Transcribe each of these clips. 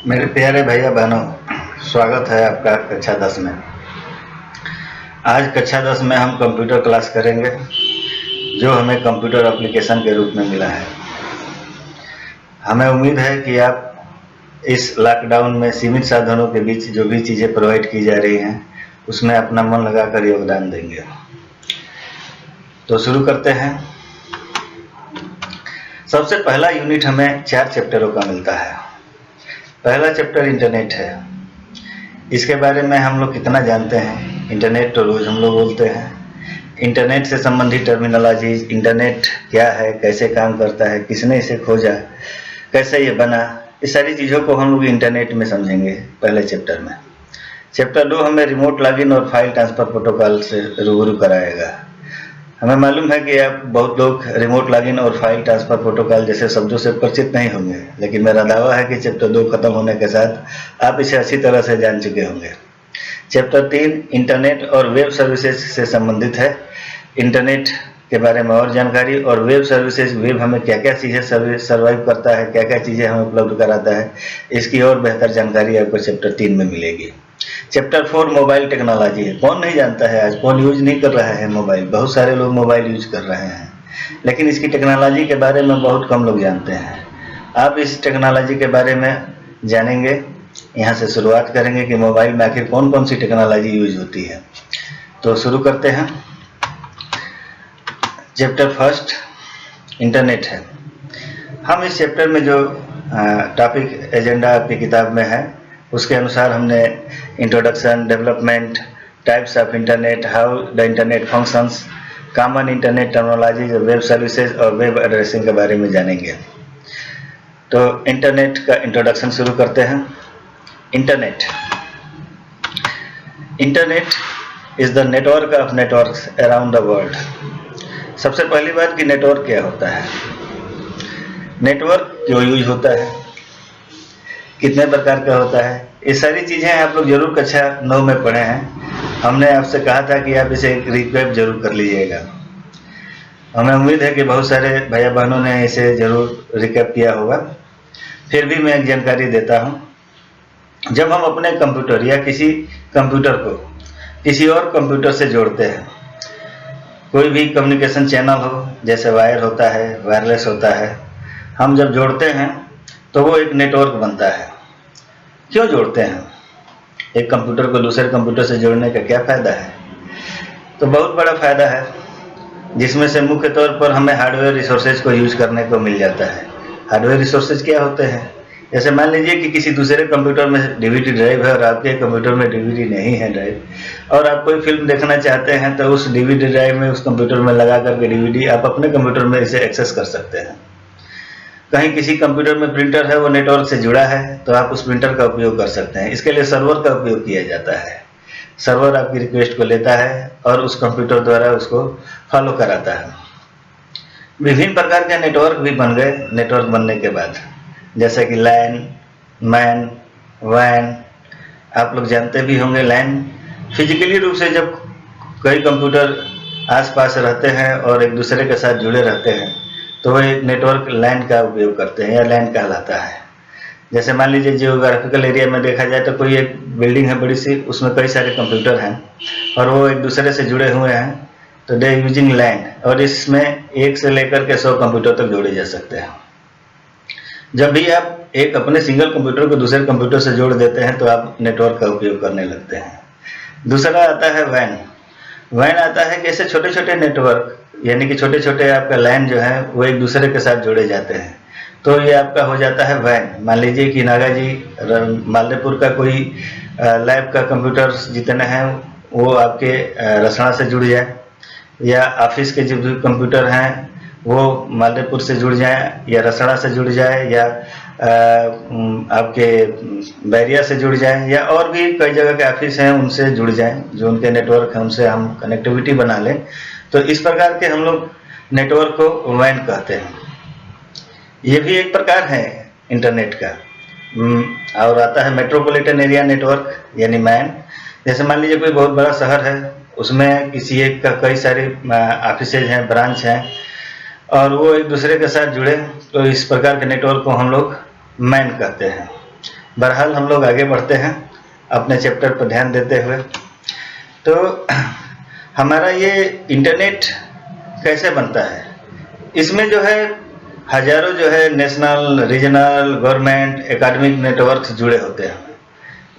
मेरे प्यारे भैया बहनों, स्वागत है आपका कक्षा 10 में। आज कक्षा 10 में हम कंप्यूटर क्लास करेंगे जो हमें कंप्यूटर एप्लीकेशन के रूप में मिला है। हमें उम्मीद है कि आप इस लॉकडाउन में सीमित साधनों के बीच जो भी चीज़ें प्रोवाइड की जा रही हैं उसमें अपना मन लगाकर योगदान देंगे। तो शुरू करते हैं। सबसे पहला यूनिट हमें 4 चैप्टरों का मिलता है। पहला चैप्टर इंटरनेट है। इसके बारे में हम लोग कितना जानते हैं? इंटरनेट तो रोज़ हम लोग बोलते हैं। इंटरनेट से संबंधित टर्मिनोलॉजी, इंटरनेट क्या है, कैसे काम करता है, किसने इसे खोजा, कैसे ये बना, इस सारी चीज़ों को हम लोग इंटरनेट में समझेंगे पहले चैप्टर में। चैप्टर 2 हमें रिमोट लॉगिन और फाइल ट्रांसफ़र प्रोटोकॉल से रूबरू कराएगा। हमें मालूम है कि आप बहुत लोग रिमोट लॉगिन और फाइल ट्रांसफ़र प्रोटोकॉल जैसे शब्दों से परिचित नहीं होंगे, लेकिन मेरा दावा है कि चैप्टर 2 खत्म होने के साथ आप इसे अच्छी तरह से जान चुके होंगे। चैप्टर 3 इंटरनेट और वेब सर्विसेज से संबंधित है। इंटरनेट के बारे में और जानकारी और वेब सर्विसेज, वेब हमें क्या क्या चीज़ें सर्वाइव करता है, क्या क्या चीज़ें हमें उपलब्ध कराता है, इसकी और बेहतर जानकारी आपको चैप्टर 3 में मिलेगी। चैप्टर 4 मोबाइल टेक्नोलॉजी है। कौन नहीं जानता है, आज कौन यूज नहीं कर रहा है मोबाइल? बहुत सारे लोग मोबाइल यूज कर रहे हैं, लेकिन इसकी टेक्नोलॉजी के बारे में बहुत कम लोग जानते हैं। आप इस टेक्नोलॉजी के बारे में जानेंगे। यहाँ से शुरुआत करेंगे कि मोबाइल में आखिर कौन कौन सी टेक्नोलॉजी यूज होती है। तो शुरू करते हैं। चैप्टर फर्स्ट इंटरनेट है। हम इस चैप्टर में जो टॉपिक एजेंडा आपकी किताब में है उसके अनुसार हमने introduction, development, types of internet, how the internet functions, common internet terminology, web services और वेब एड्रेसिंग के बारे में जानेंगे। तो इंटरनेट का इंट्रोडक्शन शुरू करते हैं। Internet is the network of networks around the world. सबसे पहली बात कि नेटवर्क क्या होता है, नेटवर्क क्यों यूज होता है, कितने प्रकार का होता है, ये सारी चीज़ें आप लोग जरूर कक्षा 9 में पढ़े हैं। हमने आपसे कहा था कि आप इसे एक रिकैप जरूर कर लीजिएगा। हमें उम्मीद है कि बहुत सारे भैया बहनों ने इसे जरूर रिकैप किया होगा। फिर भी मैं एक जानकारी देता हूँ। जब हम अपने कंप्यूटर या किसी कंप्यूटर को किसी और कंप्यूटर से जोड़ते हैं, कोई भी कम्युनिकेशन चैनल हो, जैसे वायर होता है, वायरलेस होता है, हम जब जोड़ते हैं तो वो एक नेटवर्क बनता है। क्यों जोड़ते हैं? एक कंप्यूटर को दूसरे कंप्यूटर से जोड़ने का क्या फ़ायदा है? तो बहुत बड़ा फ़ायदा है, जिसमें से मुख्य तौर पर हमें हार्डवेयर रिसोर्सेज को यूज करने को मिल जाता है। हार्डवेयर रिसोर्सेज क्या होते हैं? जैसे मान लीजिए कि किसी दूसरे कंप्यूटर में डीवीडी ड्राइव है और आपके कंप्यूटर में डीवीडी नहीं है ड्राइव, और आप कोई फिल्म देखना चाहते हैं तो उस डीवीडी ड्राइव में उस कंप्यूटर में लगा करके डीवीडी आप अपने कंप्यूटर में इसे एक्सेस कर सकते हैं। कहीं किसी कंप्यूटर में प्रिंटर है, वो नेटवर्क से जुड़ा है, तो आप उस प्रिंटर का उपयोग कर सकते हैं। इसके लिए सर्वर का उपयोग किया जाता है। सर्वर आपकी रिक्वेस्ट को लेता है और उस कंप्यूटर द्वारा उसको फॉलो कराता है। विभिन्न प्रकार के नेटवर्क भी बन गए नेटवर्क बनने के बाद, जैसे कि लैन, मैन, वैन। आप लोग जानते भी होंगे लैन। फिजिकली रूप से जब कई कंप्यूटर आसपास रहते हैं और एक दूसरे के साथ जुड़े रहते हैं तो वो एक नेटवर्क लैन का उपयोग करते हैं या लैन कहलाता है। जैसे मान लीजिए जियोग्राफिकल एरिया में देखा जाए तो कोई एक बिल्डिंग है बड़ी सी, उसमें कई सारे कंप्यूटर हैं और वो एक दूसरे से जुड़े हुए हैं, तो दे यूजिंग लैन, और इसमें 1 से लेकर के 100 कंप्यूटर तक जोड़े जा सकते हैं। जब भी आप एक अपने सिंगल कंप्यूटर को दूसरे कंप्यूटर से जोड़ देते हैं तो आप नेटवर्क का उपयोग करने लगते हैं। दूसरा आता है वैन। वैन आता है कि ऐसे छोटे छोटे नेटवर्क, यानी कि छोटे छोटे आपका लैन जो है वो एक दूसरे के साथ जोड़े जाते हैं, तो ये आपका हो जाता है वैन। मान लीजिए कि नागा जी मालदेपुर का कोई लैब का कंप्यूटर जितने हैं वो आपके रसना से जुड़ जाए, या ऑफिस के जो भी कंप्यूटर हैं वो मालदेपुर से जुड़ जाए या रसना से जुड़ जाए, या आपके बैरिया से जुड़ जाए, या और भी कई जगह के ऑफिस हैं उनसे जुड़ जाएं, जो उनके नेटवर्क हैं उनसे हम कनेक्टिविटी बना लें। तो इस प्रकार के हम लोग नेटवर्क को वैन कहते हैं। ये भी एक प्रकार है इंटरनेट का। और आता है मेट्रोपॉलिटन एरिया नेटवर्क यानी मैन। जैसे मान लीजिए कोई बहुत बड़ा शहर है, उसमें किसी एक का कई सारे ऑफिसेज हैं, ब्रांच हैं, और वो एक दूसरे के साथ जुड़े, तो इस प्रकार के नेटवर्क को हम लोग मैन कहते हैं। बहरहाल हम लोग आगे बढ़ते हैं अपने चैप्टर पर ध्यान देते हुए। तो हमारा ये इंटरनेट कैसे बनता है, इसमें जो है हजारों जो है national, regional, government, academic network जुड़े होते हैं।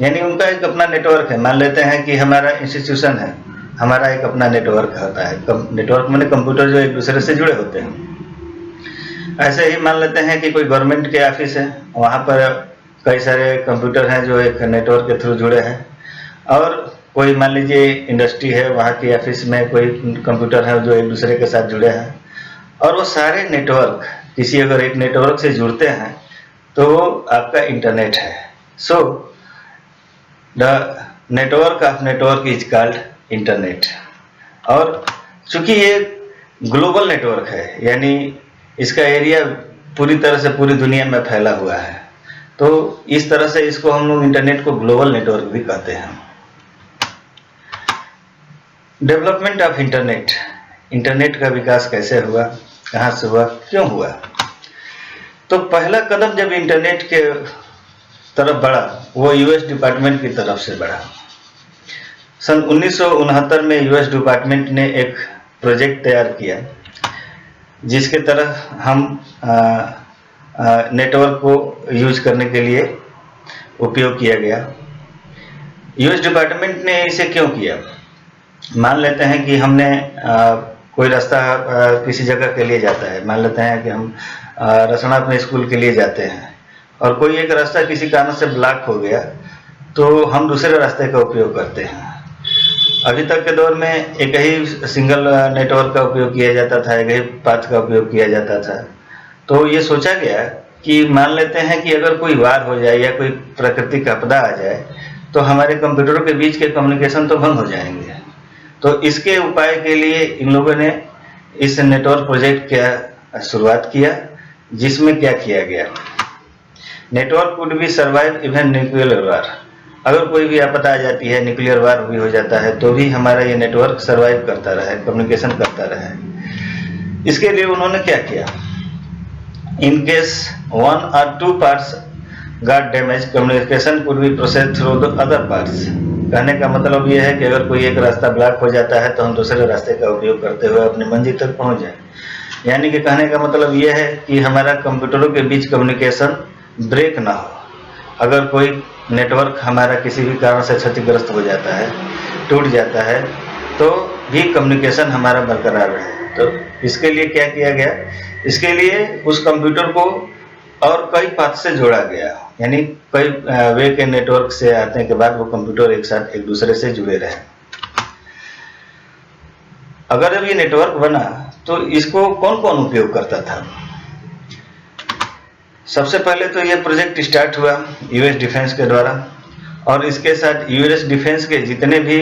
यानी उनका एक अपना नेटवर्क है। मान लेते हैं कि हमारा इंस्टीट्यूशन है, हमारा एक अपना नेटवर्क होता है। नेटवर्क माने कंप्यूटर जो एक दूसरे से जुड़े होते हैं। ऐसे ही मान लेते हैं कि कोई गवर्नमेंट के ऑफिस है, वहाँ पर कई सारे कंप्यूटर हैं जो एक नेटवर्क के थ्रू जुड़े हैं। और कोई मान लीजिए इंडस्ट्री है, वहाँ के ऑफिस में कोई कंप्यूटर है जो एक दूसरे के साथ जुड़े हैं। और वो सारे नेटवर्क किसी अगर एक नेटवर्क से जुड़ते हैं तो वो आपका इंटरनेट है। So the network of network is called internet. और चूंकि ये ग्लोबल नेटवर्क है, यानी इसका एरिया पूरी तरह से पूरी दुनिया में फैला हुआ है, तो इस तरह से इसको हम लोग इंटरनेट को ग्लोबल नेटवर्क भी कहते हैं। डेवलपमेंट ऑफ इंटरनेट, इंटरनेट का विकास कैसे हुआ, कहाँ से हुआ, क्यों हुआ। तो पहला कदम जब इंटरनेट के तरफ बढ़ा वो यूएस डिपार्टमेंट की तरफ से बढ़ा। सन 1969 में यूएस डिपार्टमेंट ने एक प्रोजेक्ट तैयार किया जिसके तरह हम नेटवर्क को यूज करने के लिए उपयोग किया गया। यूएस डिपार्टमेंट ने इसे क्यों किया। मान लेते हैं कि हमने कोई रास्ता किसी जगह के लिए जाता है। मान लेते हैं कि हम रसना अपने स्कूल के लिए जाते हैं और कोई एक रास्ता किसी कारण से ब्लॉक हो गया, तो हम दूसरे रास्ते का उपयोग करते हैं। अभी तक के दौर में एक ही सिंगल नेटवर्क का उपयोग किया जाता था, एक ही पाथ का उपयोग किया जाता था। तो ये सोचा गया कि मान लेते हैं कि अगर कोई वार हो जाए या कोई प्राकृतिक आपदा आ जाए तो हमारे कंप्यूटरों के बीच के कम्युनिकेशन तो भंग हो जाएंगे। तो इसके उपाय के लिए इन लोगों ने इस नेटवर्क प्रोजेक्ट का शुरुआत किया, जिसमें क्या किया गया, network could be survive even nuclear war. अगर कोई भी आपदा आ जाती है, न्यूक्लियर वार भी हो जाता है, तो भी हमारा ये नेटवर्क सर्वाइव करता रहे, कम्युनिकेशन करता रहे। इसके लिए उन्होंने क्या किया, in case 1 or 2 parts got damaged, communication could be processed through the other parts। कहने का मतलब ये है कि अगर कोई एक रास्ता ब्लॉक हो जाता है तो हम दूसरे रास्ते का उपयोग करते हुए अपनी मंजिल तक पहुंच जाए। यानी कि कहने का मतलब ये है कि हमारा कंप्यूटरों के बीच कम्युनिकेशन ब्रेक ना हो। अगर कोई नेटवर्क हमारा किसी भी कारण से क्षतिग्रस्त हो जाता है, टूट जाता है, तो भी कम्युनिकेशन हमारा बरकरार रहे। तो इसके लिए क्या किया गया, इसके लिए उस कंप्यूटर को और कई पाथ से जोड़ा गया, यानी कई वे के नेटवर्क से आने के बाद वो कंप्यूटर एक साथ एक दूसरे से जुड़े रहे। अगर अब ये नेटवर्क बना तो इसको कौन कौन उपयोग करता था। सबसे पहले तो ये प्रोजेक्ट स्टार्ट हुआ यूएस डिफेंस के द्वारा, और इसके साथ यूएस डिफेंस के जितने भी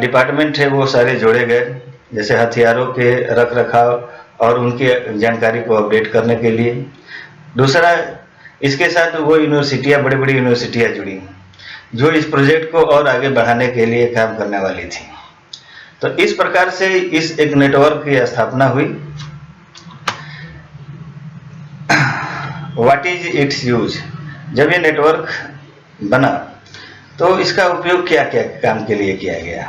डिपार्टमेंट है वो सारे जोड़े गए, जैसे हथियारों के रख रखाव और उनकी जानकारी को अपडेट करने के लिए। दूसरा, इसके साथ वो यूनिवर्सिटियाँ, बड़ी बड़ी यूनिवर्सिटियाँ जुड़ी जो इस प्रोजेक्ट को और आगे बढ़ाने के लिए काम करने वाली थी। तो इस प्रकार से इस एक नेटवर्क की स्थापना हुई। व्हाट इज इट्स यूज, जब ये नेटवर्क बना तो इसका उपयोग क्या क्या काम के लिए किया गया।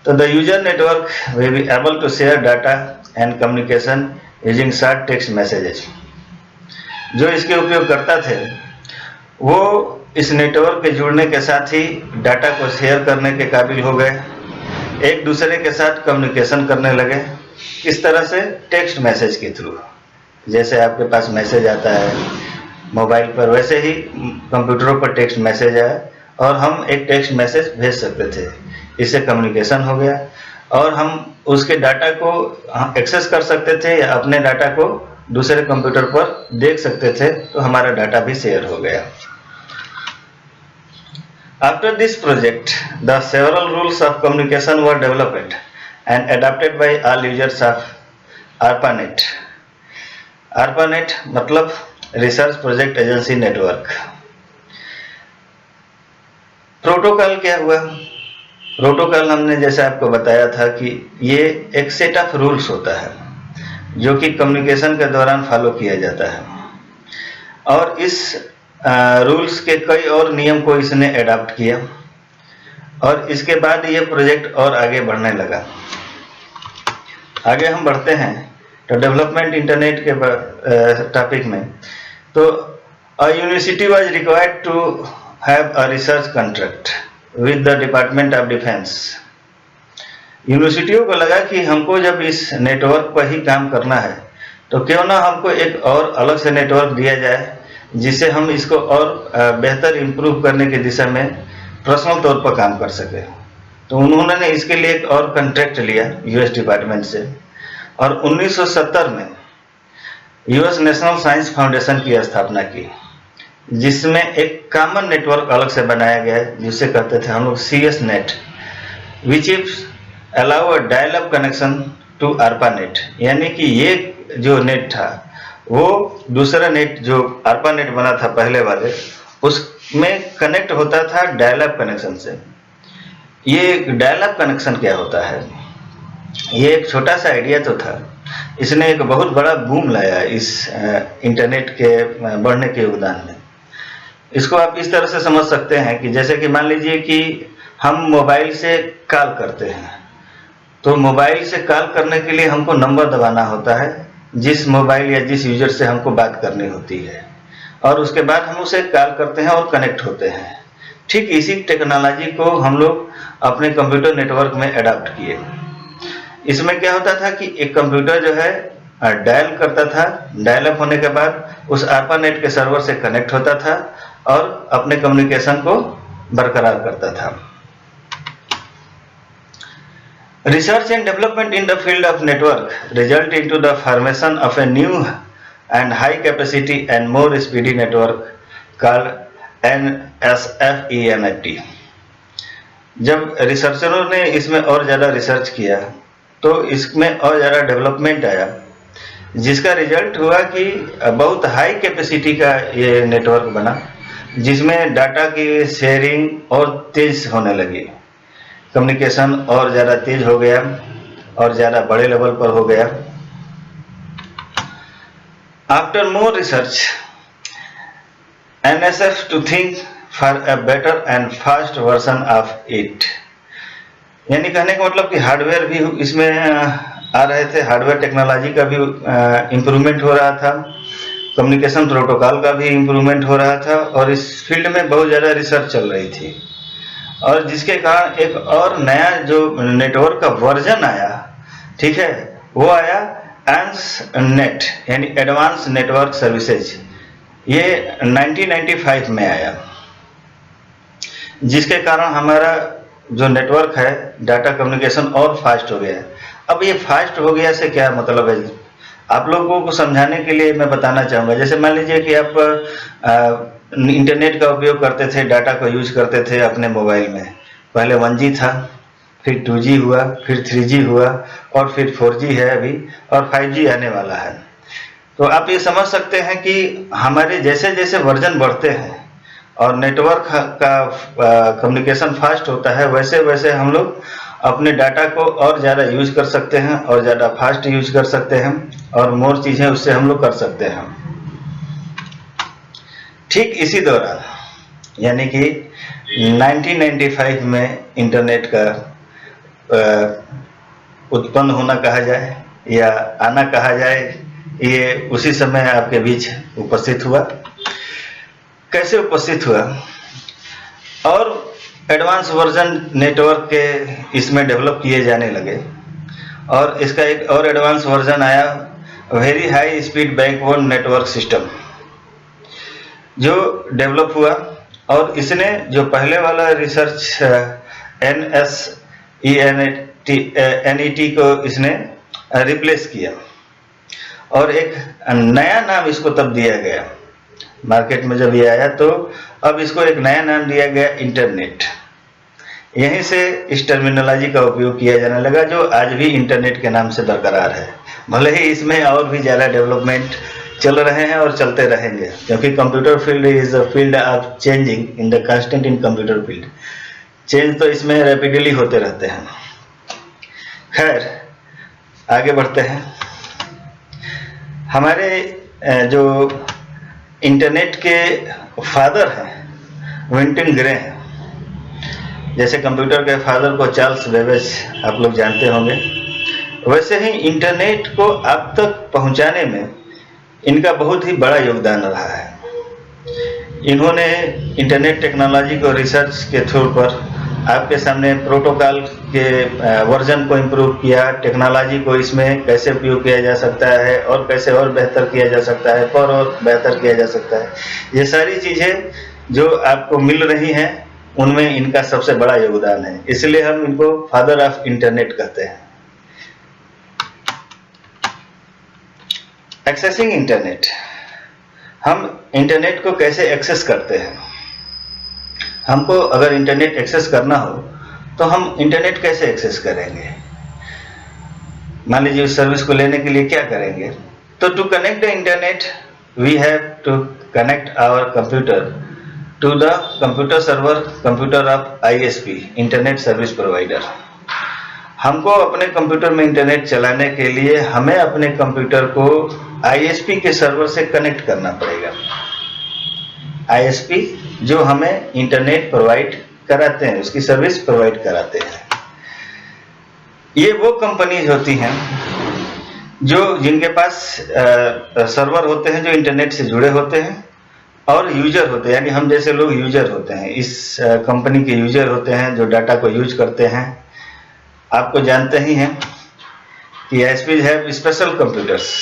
तो the user network will be able to share data and communication using short text messages. जो इसके उपयोग करता थे वो इस नेटवर्क के जुड़ने के साथ ही डाटा को शेयर करने के काबिल हो गए, एक दूसरे के साथ कम्युनिकेशन करने लगे। किस तरह से, टेक्स्ट मैसेज के थ्रू। जैसे आपके पास मैसेज आता है मोबाइल पर, वैसे ही कंप्यूटरों पर टेक्स्ट मैसेज आया और हम एक टेक्स्ट मैसेज भेज सकते थे। इससे कम्युनिकेशन हो गया और हम उसके डाटा को एक्सेस कर सकते थे या अपने डाटा को दूसरे कंप्यूटर पर देख सकते थे, तो हमारा डाटा भी शेयर हो गया। After this project, the several rules of communication were developed and adopted by all users of ARPANET। ARPANET मतलब research project agency network. Protocol क्या हुआ, प्रोटोकॉल हमने जैसे आपको बताया था कि ये एक सेट ऑफ रूल्स होता है जो कि कम्युनिकेशन के दौरान फॉलो किया जाता है। और इस रूल्स के कई और नियम को इसने एडॉप्ट किया और इसके बाद ये प्रोजेक्ट और आगे बढ़ने लगा। आगे हम बढ़ते हैं तो डेवलपमेंट इंटरनेट के टॉपिक में। तो a university was required to have a research contract with the department of defence. यूनिवर्सिटियों को लगा कि हमको जब इस नेटवर्क पर ही काम करना है तो क्यों ना हमको एक और अलग से नेटवर्क दिया जाए जिससे हम इसको और बेहतर इम्प्रूव करने की दिशा में पर्सनल तौर पर काम कर सके। तो उन्होंने इसके लिए एक और कॉन्ट्रैक्ट लिया यूएस डिपार्टमेंट से और 1970 में यूएस नेशनल साइंस फाउंडेशन की स्थापना की, जिसमें एक कॉमन नेटवर्क अलग से बनाया गया है जिसे कहते थे हम लोग CS net, which is allow a dial up connection to ARPANET। यानी कि ये जो नेट था वो दूसरा नेट जो ARPANET बना था पहले वाले, उसमें कनेक्ट होता था डायल अप कनेक्शन से। ये डायल अप कनेक्शन क्या होता है? ये एक छोटा सा आइडिया तो था, इसने एक बहुत बड़ा बूम लाया इस इंटरनेट के बढ़ने के योगदान में। इसको आप इस तरह से समझ सकते हैं कि जैसे कि मान लीजिए कि हम मोबाइल से कॉल करते हैं, तो मोबाइल से कॉल करने के लिए हमको नंबर दबाना होता है जिस मोबाइल या जिस यूजर से हमको बात करनी होती है, और उसके बाद हम उसे कॉल करते हैं और कनेक्ट होते हैं। ठीक इसी टेक्नोलॉजी को हम लोग अपने कंप्यूटर नेटवर्क में अडॉप्ट किए। इसमें क्या होता था कि एक कंप्यूटर जो है डायल करता था, डायल अप होने के बाद उस ARPANET के सर्वर से कनेक्ट होता था और अपने कम्युनिकेशन को बरकरार करता था। Research and development in the field of network result into the formation of a new and high capacity and more speedy network called NSFENIT। जब रिसर्चरों ने इसमें और ज़्यादा रिसर्च किया तो इसमें और ज़्यादा डेवलपमेंट आया, जिसका रिजल्ट हुआ कि बहुत हाई कैपेसिटी का ये नेटवर्क बना, जिसमें डाटा की शेयरिंग और तेज होने लगी, कम्युनिकेशन और ज़्यादा तेज हो गया और ज़्यादा बड़े लेवल पर हो गया। After more research NSF to think for a better and fast version of it। यानी कहने का मतलब कि हार्डवेयर भी इसमें आ रहे थे, हार्डवेयर टेक्नोलॉजी का भी इम्प्रूवमेंट हो रहा था, कम्युनिकेशन प्रोटोकॉल का भी इम्प्रूवमेंट हो रहा था और इस फील्ड में बहुत ज़्यादा रिसर्च चल रही थी, और जिसके कारण एक और नया जो नेटवर्क का वर्जन आया, ठीक है, वो आया ANSNet यानी एडवांस नेटवर्क सर्विसेज। ये 1995 में आया, जिसके कारण हमारा जो नेटवर्क है डाटा कम्युनिकेशन और फास्ट हो गया। अब ये फास्ट हो गया से क्या मतलब है, आप लोगों को समझाने के लिए मैं बताना चाहूँगा। जैसे मान लीजिए कि आप इंटरनेट का उपयोग करते थे, डाटा को यूज करते थे अपने मोबाइल में। पहले 1G था, फिर 2G हुआ, फिर 3G हुआ और फिर 4G है अभी, और 5G आने वाला है। तो आप ये समझ सकते हैं कि हमारे जैसे जैसे वर्जन बढ़ते हैं और नेटवर्क का कम्युनिकेशन फास्ट होता है, वैसे वैसे हम लोग अपने डाटा को और ज़्यादा यूज कर सकते हैं और ज़्यादा फास्ट यूज कर सकते हैं और मोर चीज़ें उससे हम लोग कर सकते हैं। ठीक इसी दौरान यानी कि 1995 में इंटरनेट का उत्पन्न होना कहा जाए या आना कहा जाए, ये उसी समय आपके बीच उपस्थित हुआ। कैसे उपस्थित हुआ? और एडवांस वर्जन नेटवर्क के इसमें डेवलप किए जाने लगे और इसका एक और एडवांस वर्जन आया, very high speed backbone network system, जो डेवलप हुआ। और इसने जो पहले वाला रिसर्च NSENIT को इसने रिप्लेस किया और एक नया नाम इसको तब दिया गया। मार्केट में जब ये आया तो अब इसको एक नया नाम दिया गया, इंटरनेट। यहीं से इस टर्मिनोलॉजी का उपयोग किया जाने लगा जो आज भी इंटरनेट के नाम से बरकरार है। भले ही इसमें और भी ज़्यादा डेवलपमेंट चल रहे हैं और चलते रहेंगे, क्योंकि computer field is a field of changing in the constant in computer field. Change तो इसमें रैपिडली होते रहते हैं। खैर आगे बढ़ते हैं। हमारे जो इंटरनेट के फादर हैं विंटन ग्रे हैं। जैसे कंप्यूटर के फादर को चार्ल्स बेबेज आप लोग जानते होंगे, वैसे ही इंटरनेट को आप तक पहुंचाने में इनका बहुत ही बड़ा योगदान रहा है। इन्होंने इंटरनेट टेक्नोलॉजी को रिसर्च के थ्रू पर आपके सामने प्रोटोकॉल के वर्जन को इम्प्रूव किया, टेक्नोलॉजी को इसमें कैसे उपयोग किया जा सकता है और कैसे और बेहतर किया जा सकता है, और बेहतर किया जा सकता है। ये सारी चीज़ें जो आपको मिल रही हैं उनमें इनका सबसे बड़ा योगदान है, इसलिए हम इनको फादर ऑफ इंटरनेट कहते हैं। एक्सेसिंग इंटरनेट, हम इंटरनेट को कैसे एक्सेस करते हैं। हमको अगर इंटरनेट एक्सेस करना हो तो हम इंटरनेट कैसे एक्सेस करेंगे। मान लीजिए उस सर्विस को लेने के लिए क्या करेंगे, तो to connect the internet we have to connect our computer to the computer server computer of ISP, internet service provider. हमको अपने कंप्यूटर में इंटरनेट चलाने के लिए हमें अपने कंप्यूटर को ISP के सर्वर से कनेक्ट करना पड़ेगा। ISP जो हमें इंटरनेट प्रोवाइड कराते हैं, उसकी सर्विस प्रोवाइड कराते हैं। ये वो कंपनीज होती हैं जो जिनके पास सर्वर होते हैं जो इंटरनेट से जुड़े होते हैं, और यूजर होते हैं, यानी हम जैसे लोग यूजर होते हैं, इस कंपनी के यूजर होते हैं जो डाटा को यूज करते हैं। आपको जानते ही हैं कि ISPs हैव स्पेशल कंप्यूटर्स,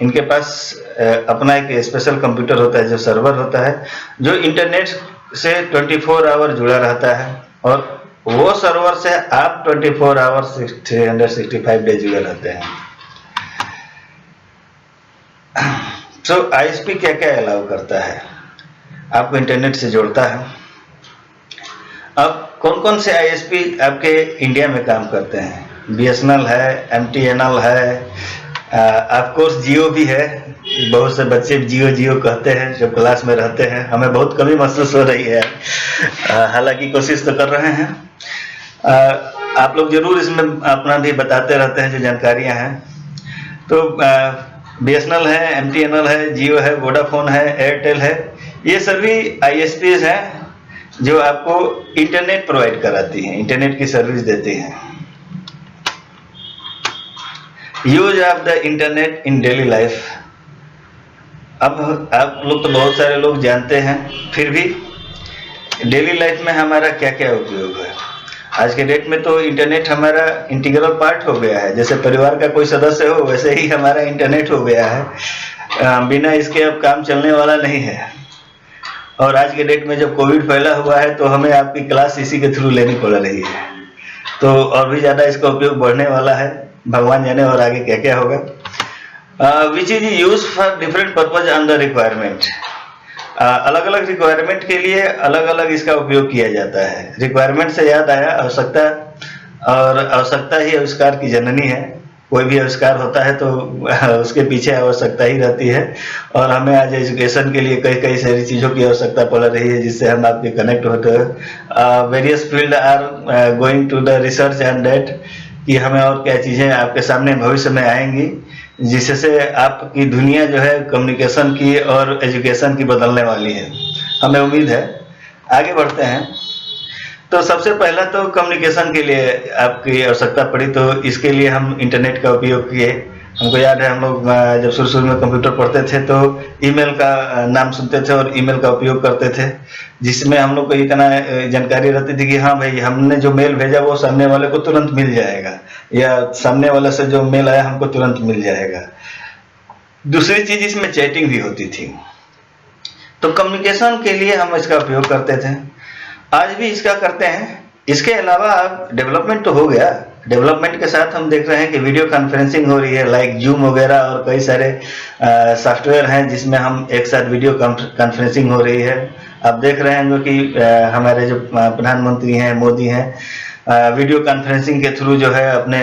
इनके पास अपना एक स्पेशल कंप्यूटर होता है जो सर्वर होता है, जो इंटरनेट से 24 आवर जुड़ा रहता है, और वो सर्वर से आप 24 आवर 365 डे जुड़े रहते हैं। तो ISP क्या क्या अलाउ करता है, आपको इंटरनेट से जोड़ता है। अब कौन कौन से ISP आपके इंडिया में काम करते हैं। BSNL है, MTNL है, ऑफ कोर्स जियो भी है। बहुत से बच्चे जियो कहते हैं जब क्लास में रहते हैं, हमें बहुत कमी महसूस हो रही है, हालांकि कोशिश तो कर रहे हैं। आप लोग जरूर इसमें अपना भी बताते रहते हैं जो जानकारियां हैं। तो BSNL है, MTNL है, जियो है, वोडाफोन है, एयरटेल है, ये सभी ISPs हैं जो आपको इंटरनेट प्रोवाइड कराती हैं, इंटरनेट की सर्विस देती हैं। Use of the internet in daily life. अब आप लोग तो बहुत सारे लोग जानते हैं, फिर भी डेली लाइफ में हमारा क्या क्या उपयोग है। आज के डेट में तो इंटरनेट हमारा इंटीग्रल पार्ट हो गया है, जैसे परिवार का कोई सदस्य हो वैसे ही हमारा इंटरनेट हो गया है। बिना इसके अब काम चलने वाला नहीं है। और आज के डेट में जब कोविड फैला हुआ है तो हमें आपकी क्लास इसी के थ्रू लेनी पड़ रही है, तो और भी ज़्यादा इसका उपयोग बढ़ने वाला है, भगवान जाने और आगे क्या क्या होगा। Which is use for different purpose on the requirement. अलग अलग रिक्वायरमेंट के लिए अलग अलग इसका उपयोग किया जाता है। रिक्वायरमेंट से याद आया आवश्यकता, और आवश्यकता ही आविष्कार की जननी है। कोई भी आविष्कार होता है तो उसके पीछे आवश्यकता ही रहती है, और हमें आज एजुकेशन के लिए कई कई सारी चीज़ों की आवश्यकता पड़ रही है जिससे हम आपके कनेक्ट होते हैं। Various field are going to the research and date, कि हमें और क्या चीज़ें आपके सामने भविष्य में आएंगी जिससे आपकी दुनिया जो है कम्युनिकेशन की और एजुकेशन की बदलने वाली है। हमें उम्मीद है। आगे बढ़ते हैं। तो सबसे पहला तो कम्युनिकेशन के लिए आपकी आवश्यकता पड़ी, तो इसके लिए हम इंटरनेट का उपयोग किए। हमको याद है हम लोग जब शुरू में कंप्यूटर पढ़ते थे तो ईमेल का नाम सुनते थे और ईमेल का उपयोग करते थे, जिसमें हम लोग को इतना जानकारी रहती थी कि हाँ भाई हमने जो मेल भेजा वो सामने वाले को तुरंत मिल जाएगा, या सामने वाले से जो मेल आया हमको तुरंत मिल जाएगा। दूसरी चीज इसमें चैटिंग भी होती थी। तो कम्युनिकेशन के लिए हम इसका उपयोग करते थे, आज भी इसका करते हैं। इसके अलावा अब डेवलपमेंट तो हो गया, डेवलपमेंट के साथ हम देख रहे हैं कि वीडियो कॉन्फ्रेंसिंग हो रही है, लाइक जूम वगैरह, और कई सारे सॉफ्टवेयर हैं जिसमें हम एक साथ वीडियो कॉन्फ्रेंसिंग हो रही है। आप देख रहे हैं कि हमारे जो प्रधानमंत्री हैं मोदी हैं, वीडियो कॉन्फ्रेंसिंग के थ्रू जो है अपने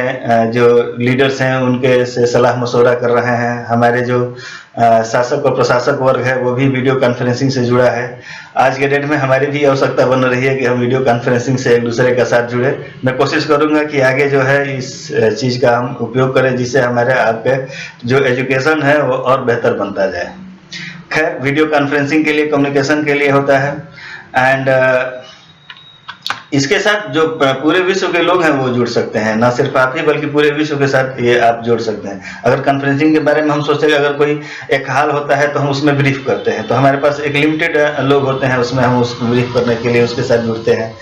जो लीडर्स हैं उनके से सलाह मशवरा कर रहे हैं। हमारे जो शासक और प्रशासक वर्ग है वो भी वीडियो कॉन्फ्रेंसिंग से जुड़ा है। आज के डेट में हमारी भी आवश्यकता बन रही है कि हम वीडियो कॉन्फ्रेंसिंग से एक दूसरे के साथ जुड़े। मैं कोशिश करूंगा कि आगे जो है इस चीज़ का हम उपयोग करें जिससे हमारे आपके जो एजुकेशन है वो और बेहतर बनता जाए। खैर वीडियो कॉन्फ्रेंसिंग के लिए, कम्युनिकेशन के लिए होता है। एंड इसके साथ जो पूरे विश्व के लोग हैं वो जुड़ सकते हैं, ना सिर्फ आप ही बल्कि पूरे विश्व के साथ ये आप जुड़ सकते हैं। अगर कॉन्फ्रेंसिंग के बारे में हम सोचते हैं, अगर कोई एक हाल होता है तो हम उसमें ब्रीफ करते हैं, तो हमारे पास एक लिमिटेड लोग होते हैं, उसमें हम उसको ब्रीफ करने के लिए उसके साथ जुड़ते हैं।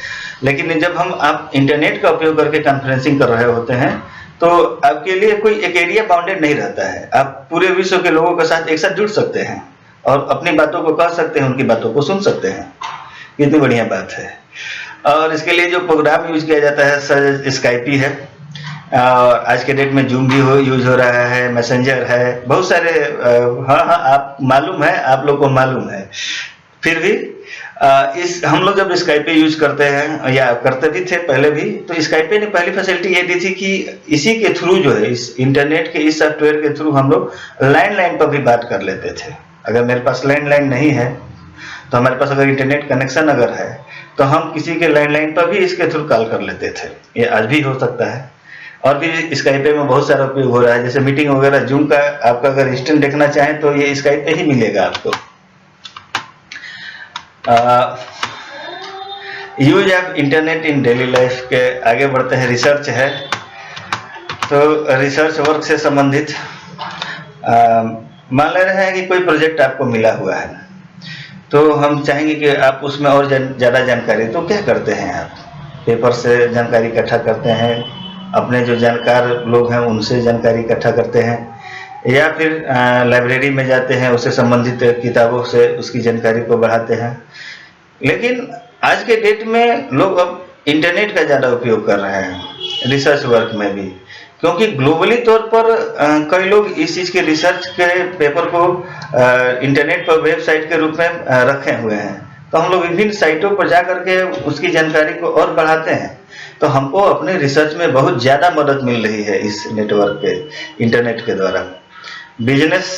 लेकिन जब आप इंटरनेट का उपयोग करके कॉन्फ्रेंसिंग कर रहे होते हैं तो आपके लिए कोई एक एरिया बाउंडेड नहीं रहता है, आप पूरे विश्व के लोगों के साथ एक साथ जुड़ सकते हैं और अपनी बातों को कह सकते हैं, उनकी बातों को सुन सकते हैं। कितनी बढ़िया बात है। और इसके लिए जो प्रोग्राम यूज किया जाता है सर स्काइपी है, और आज के डेट में जूम भी यूज हो रहा है, मैसेंजर है, बहुत सारे हाँ आप मालूम है, आप लोग को मालूम है। फिर भी इस हम लोग जब स्काइपे यूज करते हैं या करते भी थे पहले भी, तो स्काइपे ने पहली फैसिलिटी ये दी थी कि इसी के थ्रू जो है, इस इंटरनेट के इस सॉफ्टवेयर के थ्रू हम लोग लैंडलाइन पर भी बात कर लेते थे। अगर मेरे पास लैंडलाइन नहीं है तो हमारे पास अगर इंटरनेट कनेक्शन अगर है तो हम किसी के लैंडलाइन पर भी इसके थ्रू कॉल कर लेते थे। ये आज भी हो सकता है। और भी स्काइपे में बहुत सारा उपयोग हो रहा है, जैसे मीटिंग वगैरह जूम का आपका अगर इंस्टेंट देखना चाहें तो ये स्काइपे ही मिलेगा आपको। Use of internet in daily life के आगे बढ़ते हैं। रिसर्च है, तो रिसर्च वर्क से संबंधित मान ले रहे हैं कि कोई प्रोजेक्ट आपको मिला हुआ है, तो हम चाहेंगे कि आप उसमें और ज़्यादा जानकारी, तो क्या करते हैं आप पेपर से जानकारी इकट्ठा करते हैं, अपने जो जानकार लोग हैं उनसे जानकारी इकट्ठा करते हैं, या फिर लाइब्रेरी में जाते हैं, उससे संबंधित किताबों से उसकी जानकारी को बढ़ाते हैं। लेकिन आज के डेट में लोग अब इंटरनेट का ज़्यादा उपयोग कर रहे हैं रिसर्च वर्क में भी, क्योंकि ग्लोबली तौर पर कई लोग इस चीज़ के रिसर्च के पेपर को इंटरनेट पर वेबसाइट के रूप में रखे हुए हैं। तो हम लोग विभिन्न साइटों पर जा करके उसकी जानकारी को और बढ़ाते हैं। तो हमको अपने रिसर्च में बहुत ज़्यादा मदद मिल रही है इस नेटवर्क के, इंटरनेट के द्वारा। बिजनेस,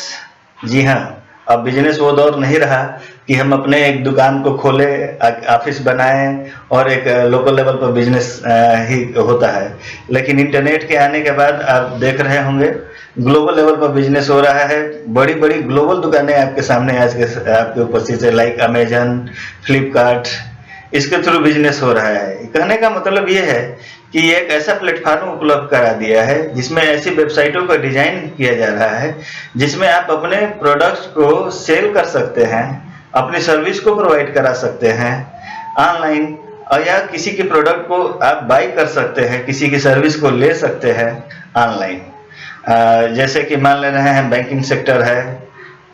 जी हाँ, अब बिजनेस वो दौर नहीं रहा कि हम अपने एक दुकान को खोलें, ऑफिस बनाएं और एक लोकल लेवल पर बिजनेस ही होता है। लेकिन इंटरनेट के आने के बाद आप देख रहे होंगे ग्लोबल लेवल पर बिजनेस हो रहा है। बड़ी बड़ी ग्लोबल दुकानें आपके सामने आज के आपके उपस्थित है, लाइक अमेजन, फ्लिपकार्ट, इसके थ्रू बिजनेस हो रहा है। कहने का मतलब ये है कि एक ऐसा प्लेटफॉर्म उपलब्ध करा दिया है जिसमें ऐसी वेबसाइटों का डिजाइन किया जा रहा है जिसमें आप अपने प्रोडक्ट्स को सेल कर सकते हैं, अपनी सर्विस को प्रोवाइड करा सकते हैं ऑनलाइन, और या किसी के प्रोडक्ट को आप बाई कर सकते हैं, किसी की सर्विस को ले सकते हैं ऑनलाइन। जैसे कि मान ले रहे हैं बैंकिंग सेक्टर है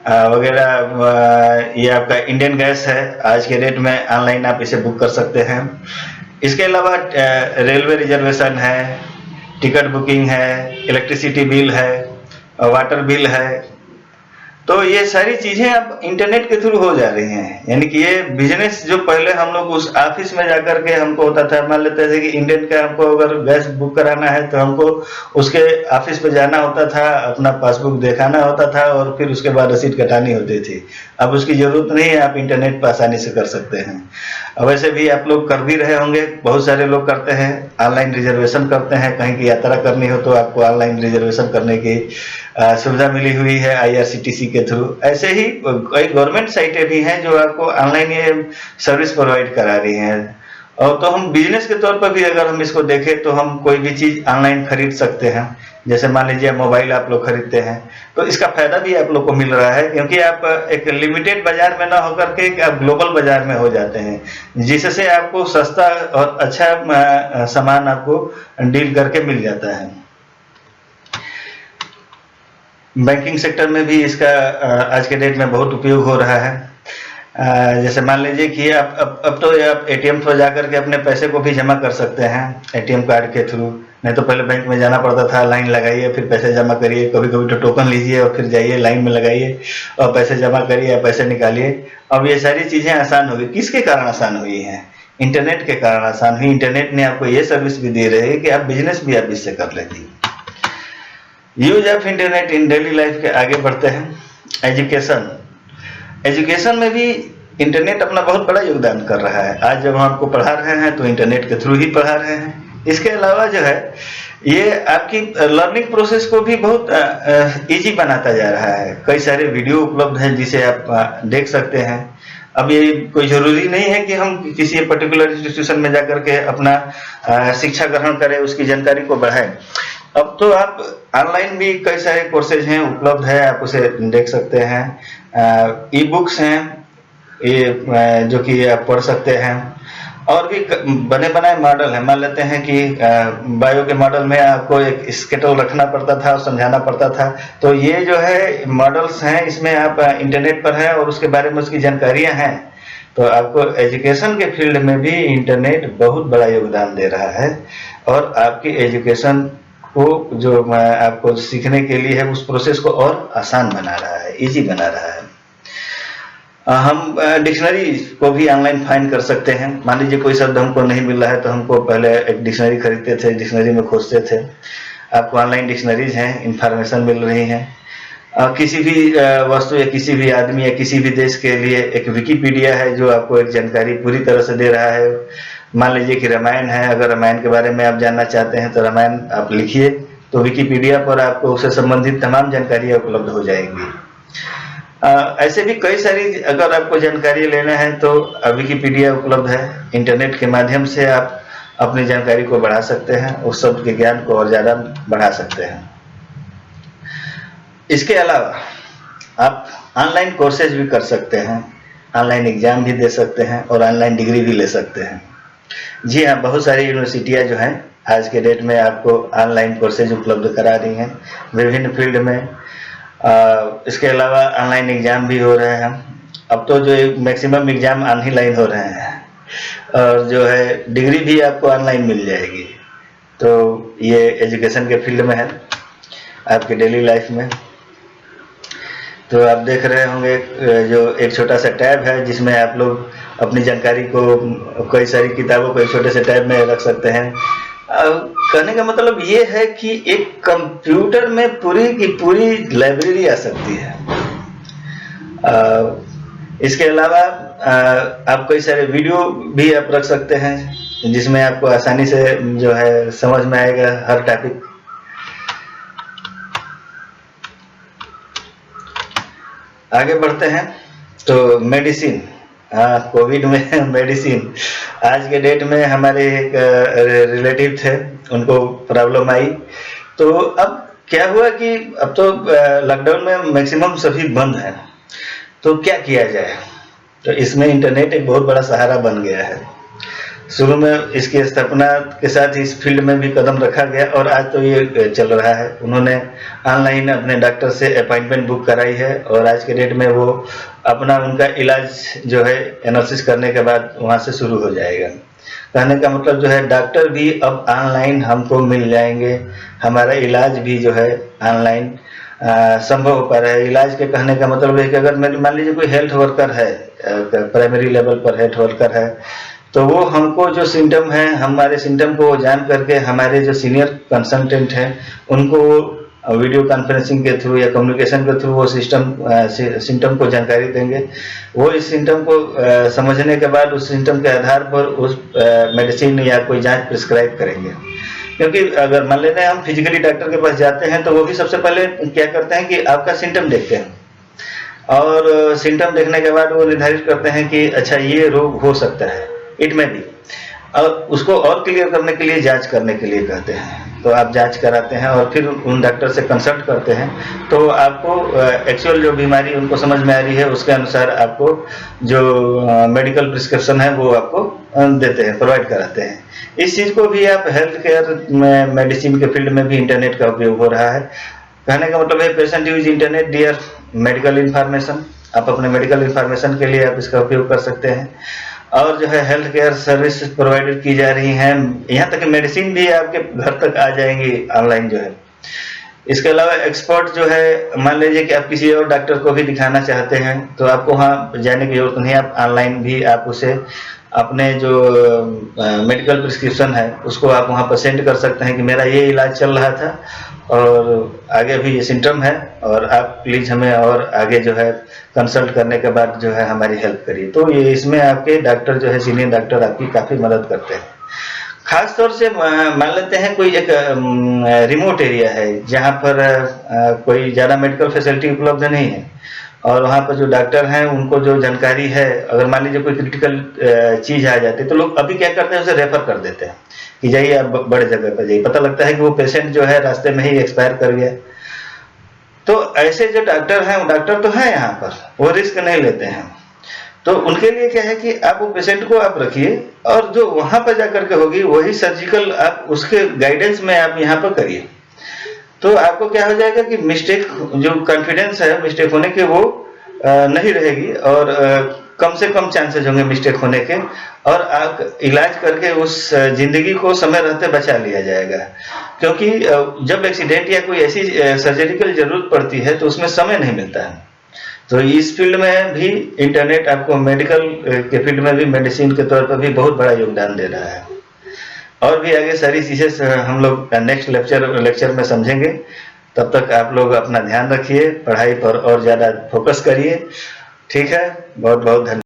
वगैरह, ये आपका इंडियन गैस है, आज के डेट में ऑनलाइन आप इसे बुक कर सकते हैं। इसके अलावा रेलवे रिजर्वेशन है, टिकट बुकिंग है, इलेक्ट्रिसिटी बिल है, वाटर बिल है। तो ये सारी चीज़ें अब इंटरनेट के थ्रू हो जा रही हैं। यानी कि ये बिजनेस जो पहले हम लोग उस ऑफिस में जाकर के हमको होता था, मान लेते थे कि इंडियन का हमको अगर गैस बुक कराना है तो हमको उसके ऑफिस पे जाना होता था, अपना पासबुक दिखाना होता था और फिर उसके बाद रसीद कटानी होती थी। अब उसकी ज़रूरत नहीं है, आप इंटरनेट पर आसानी से कर सकते हैं। वैसे भी आप लोग कर भी रहे होंगे, बहुत सारे लोग करते हैं, ऑनलाइन रिजर्वेशन करते हैं। कहीं की यात्रा करनी हो तो आपको ऑनलाइन रिजर्वेशन करने की सुविधा मिली हुई है IRCTC के थ्रू। ऐसे ही कई गवर्नमेंट साइटें भी हैं जो आपको ऑनलाइन ये सर्विस प्रोवाइड करा रही हैं। और तो हम बिजनेस के तौर पर भी अगर हम इसको देखें तो हम कोई भी चीज़ ऑनलाइन खरीद सकते हैं। जैसे मान लीजिए मोबाइल आप लोग खरीदते हैं तो इसका फायदा भी आप लोग को मिल रहा है, क्योंकि आप एक लिमिटेड बाजार में ना होकर के आप ग्लोबल बाजार में हो जाते हैं, जिससे आपको सस्ता और अच्छा सामान आपको डील करके मिल जाता है। बैंकिंग सेक्टर में भी इसका आज के डेट में बहुत उपयोग हो रहा है। जैसे मान लीजिए कि आप अब तो आप ATM पर जाकर के अपने पैसे को भी जमा कर सकते हैं ATM कार्ड के थ्रू। नहीं तो पहले बैंक में जाना पड़ता था, लाइन लगाइए फिर पैसे जमा करिए, कभी कभी तो टोकन लीजिए और फिर जाइए लाइन में लगाइए और पैसे जमा करिए या पैसे निकालिए। अब ये सारी चीज़ें आसान हो गई। किसके कारण आसान हुई हैं? इंटरनेट के कारण आसान हुई। इंटरनेट ने आपको ये सर्विस भी दे रही है कि आप बिजनेस भी आप इससे कर लेंगे। Use of internet in daily life के आगे बढ़ते हैं। एजुकेशन में भी इंटरनेट अपना बहुत बड़ा योगदान कर रहा है। आज जब हम आपको पढ़ा रहे हैं तो इंटरनेट के थ्रू ही पढ़ा रहे हैं। इसके अलावा जो है ये आपकी लर्निंग प्रोसेस को भी बहुत इजी बनाता जा रहा है। कई सारे वीडियो उपलब्ध हैं जिसे आप देख सकते हैं। अब ये कोई जरूरी नहीं है कि हम किसी पर्टिकुलर इंस्टीट्यूशन में जाकर के अपना शिक्षा ग्रहण करें, उसकी जानकारी को बढ़ाएं। अब तो आप ऑनलाइन भी कई सारे कोर्सेज हैं उपलब्ध है, आप उसे देख सकते हैं। ई बुक्स हैं ये जो कि आप पढ़ सकते हैं, और भी बने बनाए मॉडल है। मान लेते हैं कि बायो के मॉडल में आपको एक स्केटल रखना पड़ता था और समझाना पड़ता था, तो ये जो है मॉडल्स हैं इसमें आप इंटरनेट पर है और उसके बारे में उसकी जानकारियां हैं। तो आपको एजुकेशन के फील्ड में भी इंटरनेट बहुत बड़ा योगदान दे रहा है, और आपकी एजुकेशन को जो आपको सीखने के लिए है उस प्रोसेस को और आसान बना रहा है, इजी बना रहा है। हम डिक्शनरी को भी ऑनलाइन फाइंड कर सकते हैं। मान लीजिए कोई शब्द हमको नहीं मिल रहा है तो हमको पहले एक डिक्शनरी खरीदते थे, डिक्शनरी में खोजते थे। आपको ऑनलाइन डिक्शनरीज हैं, इंफॉर्मेशन मिल रही है। किसी भी वस्तु या किसी भी आदमी या किसी भी देश के लिए एक विकिपीडिया है जो आपको एक जानकारी पूरी तरह से दे रहा है। मान लीजिए कि रामायण है, अगर रामायण के बारे में आप जानना चाहते हैं तो रामायण आप लिखिए तो विकिपीडिया पर आपको उससे संबंधित तमाम जानकारियां उपलब्ध हो जाएंगी। ऐसे भी कई सारी अगर आपको जानकारी लेना है तो विकिपीडिया उपलब्ध है। इंटरनेट के माध्यम से आप अपनी जानकारी को बढ़ा सकते हैं, उस शब्द के ज्ञान को और ज़्यादा बढ़ा सकते हैं। इसके अलावा आप ऑनलाइन कोर्सेज भी कर सकते हैं, ऑनलाइन एग्जाम भी दे सकते हैं और ऑनलाइन डिग्री भी ले सकते हैं। जी हाँ, बहुत सारी यूनिवर्सिटियाँ जो हैं आज के डेट में आपको ऑनलाइन कोर्सेज उपलब्ध करा रही हैं विभिन्न फील्ड में। इसके अलावा ऑनलाइन एग्जाम भी हो रहे हैं। अब तो जो मैक्सिमम एग्जाम ऑनलाइन हो रहे हैं, और जो है डिग्री भी आपको ऑनलाइन मिल जाएगी। तो ये एजुकेशन के फील्ड में है आपके डेली लाइफ में। तो आप देख रहे होंगे जो एक छोटा सा टैब है जिसमें आप लोग अपनी जानकारी को, कई सारी किताबों को एक छोटे से टैब में रख सकते हैं। कहने का मतलब ये है कि एक कंप्यूटर में पूरी की पूरी लाइब्रेरी आ सकती है। इसके अलावा आप कई सारे वीडियो भी आप रख सकते हैं जिसमें आपको आसानी से जो है समझ में आएगा हर टॉपिक। आगे बढ़ते हैं तो मेडिसिन, हाँ कोविड में मेडिसिन। आज के डेट में हमारे एक रिलेटिव थे, उनको प्रॉब्लम आई। तो अब क्या हुआ कि अब तो लॉकडाउन में मैक्सिमम सभी बंद हैं, तो क्या किया जाए। तो इसमें इंटरनेट एक बहुत बड़ा सहारा बन गया है। शुरू में इसकी स्थापना के साथ इस फील्ड में भी कदम रखा गया और आज तो ये चल रहा है। उन्होंने ऑनलाइन अपने डॉक्टर से अपॉइंटमेंट बुक कराई है और आज के डेट में वो अपना उनका इलाज जो है एनालिसिस करने के बाद वहाँ से शुरू हो जाएगा। कहने का मतलब जो है डॉक्टर भी अब ऑनलाइन हमको मिल जाएंगे, हमारा इलाज भी जो है ऑनलाइन संभव हो पा रहा है। इलाज के कहने का मतलब है कि अगर मान लीजिए कोई हेल्थ वर्कर है, प्राइमरी लेवल पर हेल्थ वर्कर है, तो वो हमको जो सिम्टम है हमारे सिम्टम को जान करके हमारे जो सीनियर कंसल्टेंट हैं उनको वीडियो कॉन्फ्रेंसिंग के थ्रू या कम्युनिकेशन के थ्रू वो सिम्टम को जानकारी देंगे। वो इस सिम्टम को समझने के बाद उस सिम्टम के आधार पर उस मेडिसिन या कोई जांच प्रिस्क्राइब करेंगे। क्योंकि अगर मान लेते हैं हम फिजिकली डॉक्टर के पास जाते हैं तो वो भी सबसे पहले क्या करते हैं कि आपका सिम्टम देखते हैं और सिम्टम देखने के बाद वो निर्धारित करते हैं कि अच्छा ये रोग हो सकता है, इट में भी, और उसको और क्लियर करने के लिए जांच करने के लिए कहते हैं। तो आप जांच कराते हैं और फिर उन डॉक्टर से कंसल्ट करते हैं, तो आपको एक्चुअल जो बीमारी उनको समझ में आ रही है उसके अनुसार आपको जो मेडिकल प्रिस्क्रिप्शन है वो आपको देते हैं, प्रोवाइड कराते हैं। इस चीज़ को भी आप हेल्थ केयर में मेडिसिन के फील्ड में भी इंटरनेट का उपयोग हो रहा है। कहने का मतलब है patient use internet dear medical information. आप अपने मेडिकल इंफॉर्मेशन के लिए आप इसका उपयोग कर सकते हैं। और जो है हेल्थ केयर सर्विस प्रोवाइडेड की जा रही हैं, यहाँ तक कि मेडिसिन भी आपके घर तक आ जाएंगी ऑनलाइन जो है। इसके अलावा एक्सपर्ट जो है, मान लीजिए कि आप किसी और डॉक्टर को भी दिखाना चाहते हैं तो आपको वहाँ जाने की जरूरत नहीं है, आप ऑनलाइन भी आप उसे अपने जो मेडिकल प्रिस्क्रिप्शन है उसको आप वहाँ पर सेंड कर सकते हैं कि मेरा ये इलाज चल रहा था और आगे भी ये सिम्टम है और आप प्लीज़ हमें और आगे जो है कंसल्ट करने के बाद जो है हमारी हेल्प करिए। तो ये इसमें आपके डॉक्टर जो है सीनियर डॉक्टर आपकी काफ़ी मदद करते हैं। खास तौर से मान लेते हैं कोई एक रिमोट एरिया है जहाँ पर कोई ज़्यादा मेडिकल फैसिलिटी उपलब्ध नहीं है, और वहाँ पर जो डॉक्टर हैं उनको जो जानकारी है, अगर मान लीजिए कोई क्रिटिकल चीज़ आ जाती है तो लोग अभी क्या करते हैं, उसे रेफर कर देते हैं कि जाइए आप बड़े जगह पर जाइए। पता लगता है कि वो पेशेंट जो है रास्ते में ही एक्सपायर कर गया। तो ऐसे जो डॉक्टर हैं, वो डॉक्टर तो हैं यहाँ पर, वो रिस्क नहीं लेते हैं। तो उनके लिए क्या है कि आप वो पेशेंट को आप रखिए, और जो वहाँ पर जाकर के होगी वही सर्जिकल आप उसके गाइडेंस में आप यहाँ पर करिए। तो आपको क्या हो जाएगा कि मिस्टेक, जो कॉन्फिडेंस है मिस्टेक होने के, वो नहीं रहेगी, और कम से कम चांसेस होंगे मिस्टेक होने के, और आप इलाज करके उस जिंदगी को समय रहते बचा लिया जाएगा। क्योंकि जब एक्सीडेंट या कोई ऐसी सर्जरिकल जरूरत पड़ती है तो उसमें समय नहीं मिलता है। तो इस फील्ड में भी इंटरनेट आपको मेडिकल के फील्ड में भी मेडिसिन के तौर पर भी बहुत बड़ा योगदान दे रहा है। और भी आगे सारी चीज़ें हम लोग नेक्स्ट लेक्चर में समझेंगे। तब तक आप लोग अपना ध्यान रखिए, पढ़ाई पर और ज़्यादा फोकस करिए। ठीक है, बहुत बहुत धन्यवाद।